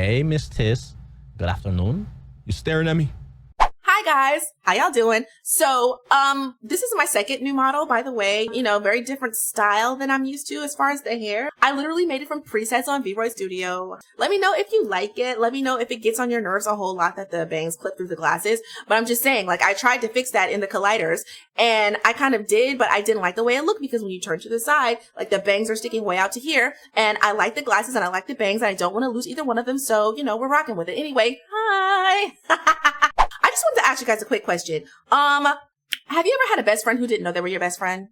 Hey, Miss Tiss. Good afternoon. You staring at me? Hi guys, how y'all doing? So, this is my second new model, by the way. You know, very different style than I'm used to as far as the hair. I literally made it from presets on V-Roy Studio. Let me know if you like it. Let me know if it gets on your nerves a whole lot that the bangs clip through the glasses. But I'm just saying, like, I tried to fix that in the colliders, and I kind of did, but I didn't like the way it looked because when you turn to the side, like, the bangs are sticking way out to here, and I like the glasses and I like the bangs, and I don't want to lose either one of them, so, you know, we're rocking with it. Anyway, hi! I just wanted to ask you guys a quick question. Have you ever had a best friend who didn't know they were your best friend?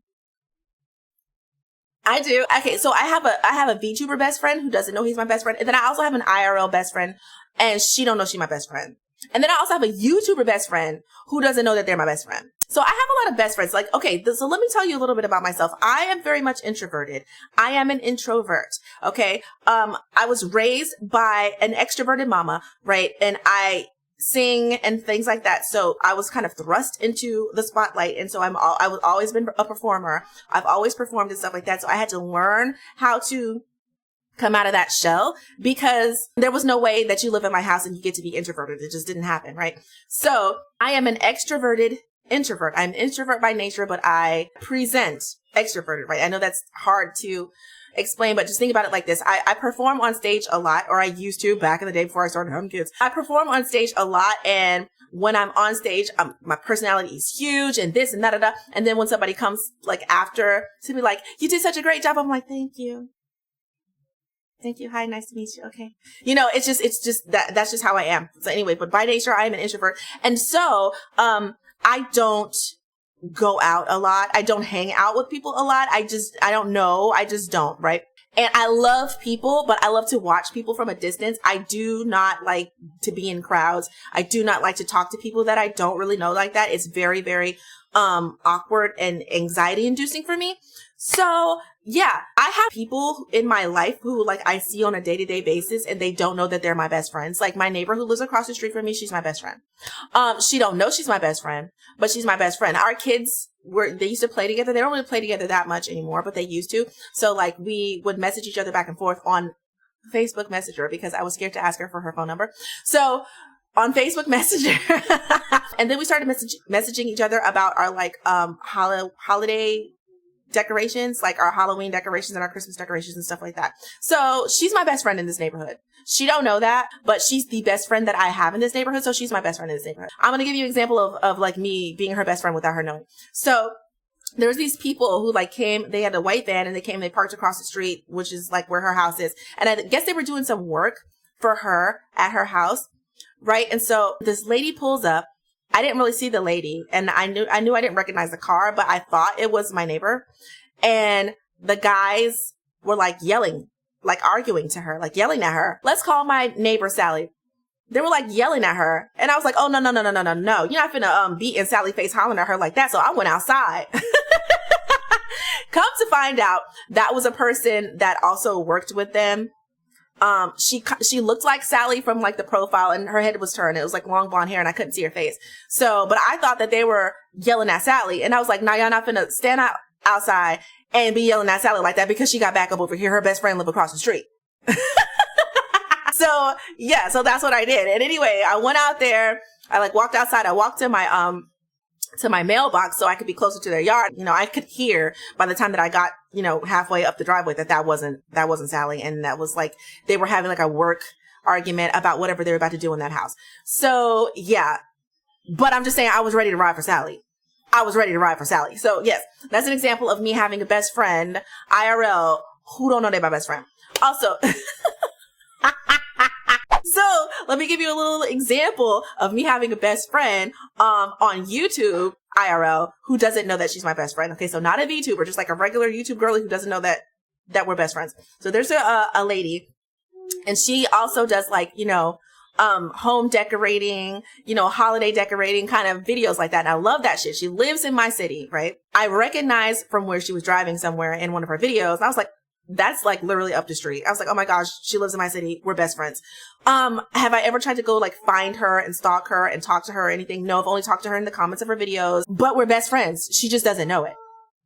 I do. Okay, so I have a VTuber best friend who doesn't know he's my best friend, and then I also have an IRL best friend, and she don't know she's my best friend. And then I also have a YouTuber best friend who doesn't know that they're my best friend. So I have a lot of best friends. Like, okay, so let me tell you a little bit about myself. I am very much introverted. I am an introvert. Okay. I was raised by an extroverted mama, right? And I sing and things like that. So I was kind of thrust into the spotlight. And so I've always been a performer. I've always performed and stuff like that. So I had to learn how to come out of that shell because there was no way that you live in my house and you get to be introverted. It just didn't happen. Right. So I am an extroverted introvert. I'm an introvert by nature, but I present extroverted, right? I know that's hard to explain, but just think about it like this. I perform on stage a lot, or I used to back in the day before I started having kids. I perform on stage a lot, and when I'm on stage, my personality is huge and this and that. And then when somebody comes like after to be like, you did such a great job, I'm like, thank you. Thank you. Hi, nice to meet you. Okay. You know, it's just that's just how I am. So anyway, but by nature, I am an introvert. And so, I don't go out a lot. I don't hang out with people a lot. I don't know. I just don't, right? And I love people, but I love to watch people from a distance. I do not like to be in crowds. I do not like to talk to people that I don't really know like that. It's very, very, awkward and anxiety inducing for me. So yeah, I have people in my life who like I see on a day-to-day basis and they don't know that they're my best friends. Like my neighbor who lives across the street from me, she's my best friend. She don't know she's my best friend, but she's my best friend. Our kids they used to play together. They don't really play together that much anymore, but they used to. So like we would message each other back and forth on Facebook Messenger because I was scared to ask her for her phone number. So on Facebook Messenger. And then we started messaging each other about our like holiday decorations, like our Halloween decorations and our Christmas decorations and stuff like that. So she's my best friend in this neighborhood. She don't know that, but she's the best friend that I have in this neighborhood. So she's my best friend in this neighborhood. I'm going to give you an example of like me being her best friend without her knowing. So there's these people who like came, they had a white van and they parked across the street, which is like where her house is. And I guess they were doing some work for her at her house. Right. And so this lady pulls up. I didn't really see the lady and I knew I didn't recognize the car, but I thought it was my neighbor. And the guys were like yelling, like arguing to her, like yelling at her. Let's call my neighbor Sally. They were like yelling at her. And I was like, oh, no. You're not finna beat in Sally face hollering at her like that. So I went outside. Come to find out that was a person that also worked with them. She looked like Sally from like the profile and her head was turned. It was like long blonde hair and I couldn't see her face. So, but I thought that they were yelling at Sally and I was like, nah, y'all not finna stand outside and be yelling at Sally like that because she got back up over here. Her best friend lived across the street. So yeah, so that's what I did. And anyway, I went out there. I like walked outside. I walked to my mailbox so I could be closer to their yard. You know, I could hear by the time that I got, you know, halfway up the driveway that wasn't Sally. And that was like, they were having like a work argument about whatever they were about to do in that house. So yeah, but I'm just saying I was ready to ride for Sally. So yes, that's an example of me having a best friend, IRL, who don't know they're my best friend. Also, so let me give you a little example of me having a best friend on YouTube, IRL, who doesn't know that she's my best friend. Okay, so not a VTuber, just like a regular YouTube girlie who doesn't know that we're best friends. So there's a lady, and she also does like, you know, home decorating, you know, holiday decorating kind of videos like that. And I love that shit. She lives in my city, right? I recognized from where she was driving somewhere in one of her videos. I was like, that's like literally up the street. I was like, oh my gosh, she lives in my city. We're best friends. Have I ever tried to go like find her and stalk her and talk to her or anything? No, I've only talked to her in the comments of her videos, but we're best friends. She just doesn't know it.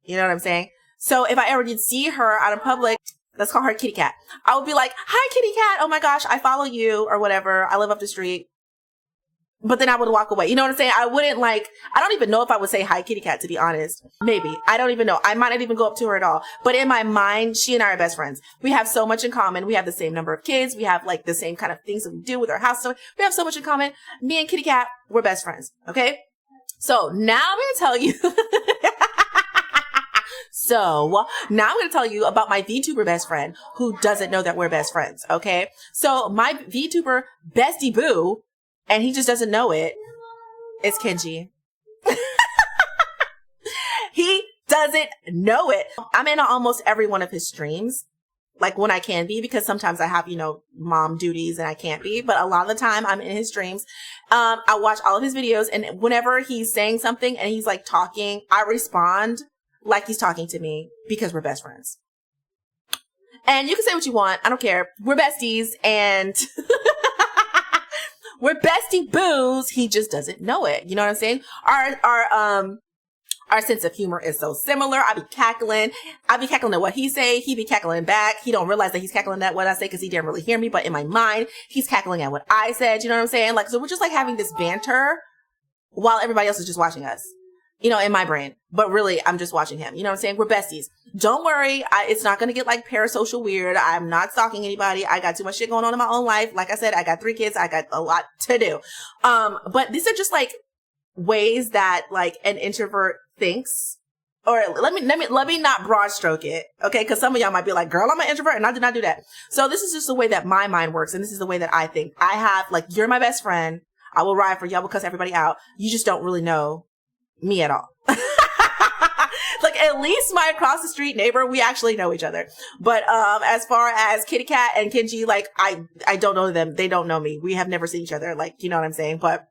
You know what I'm saying? So if I ever did see her out in public, Let's call her Kitty Cat. I would be like, hi, Kitty Cat. Oh my gosh, I follow you or whatever. I live up the street. But then I would walk away. You know what I'm saying? I wouldn't I don't even know if I would say hi, Kitty Cat, to be honest. Maybe. I don't even know. I might not even go up to her at all. But in my mind, she and I are best friends. We have so much in common. We have the same number of kids. We have the same kind of things that we do with our house. So we have so much in common. Me and Kitty Cat, we're best friends. Okay? So now I'm going to tell you. So now I'm going to tell you about my VTuber best friend who doesn't know that we're best friends. Okay. So my VTuber bestie boo, and he just doesn't know it, is Kenji. He doesn't know it. I'm in almost every one of his streams, when I can be, because sometimes I have, mom duties and I can't be, but a lot of the time I'm in his streams. I watch all of his videos, and whenever he's saying something and he's talking, I respond like he's talking to me because we're best friends. And you can say what you want. I don't care. We're besties, and we're bestie boos. He just doesn't know it. You know what I'm saying? Our sense of humor is so similar. I be cackling at what he say. He be cackling back. He don't realize that he's cackling at what I say because he didn't really hear me. But in my mind, he's cackling at what I said. You know what I'm saying? So we're just having this banter while everybody else is just watching us. In my brain. But really, I'm just watching him. You know what I'm saying? We're besties. Don't worry. It's not going to get parasocial weird. I'm not stalking anybody. I got too much shit going on in my own life. Like I said, I got 3 kids. I got a lot to do. But these are just ways that an introvert thinks. Or let me not broad stroke it. Okay. Cause some of y'all might be like, girl, I'm an introvert and I did not do that. So this is just the way that my mind works. And this is the way that I think. I have you're my best friend. I will ride for you. I will cuss everybody out. You just don't really know me at all. At least my across the street neighbor, we actually know each other. But as far as Kitty Cat and Kenji, I don't know them. They don't know me. We have never seen each other. You know what I'm saying? But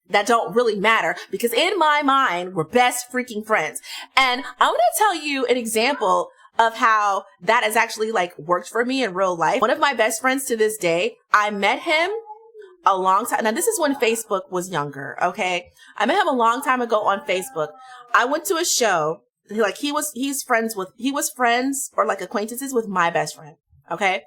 that don't really matter, because in my mind, we're best freaking friends. And I'm going to tell you an example of how that has actually worked for me in real life. One of my best friends to this day, I met him a long time. Now, this is when Facebook was younger. Okay. I met him a long time ago on Facebook. I went to a show. He was friends or acquaintances with my best friend. Okay.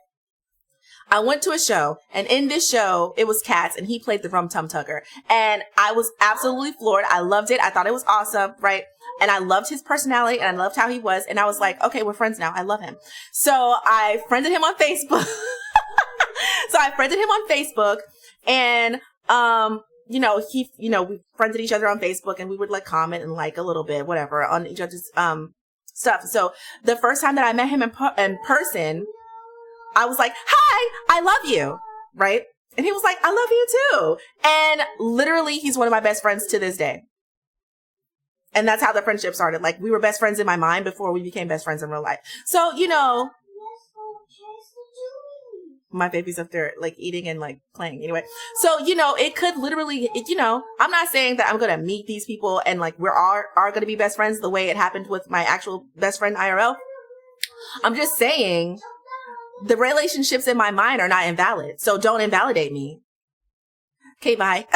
I went to a show, and in this show, it was Cats, and he played the Rum Tum Tugger. And I was absolutely floored. I loved it. I thought it was awesome. Right. And I loved his personality, and I loved how he was. And I was like, okay, we're friends now. I love him. So I friended him on Facebook. And, we friended each other on Facebook, and we would comment and a little bit, whatever, on each other's, stuff. So the first time that I met him in person, I was like, hi, I love you. Right. And he was like, I love you too. And literally, he's one of my best friends to this day. And that's how the friendship started. We were best friends in my mind before we became best friends in real life. So, my baby's up there eating and playing anyway. So, it could literally, I'm not saying that I'm going to meet these people and we're all are going to be best friends the way it happened with my actual best friend IRL. I'm just saying the relationships in my mind are not invalid. So don't invalidate me. Okay, bye.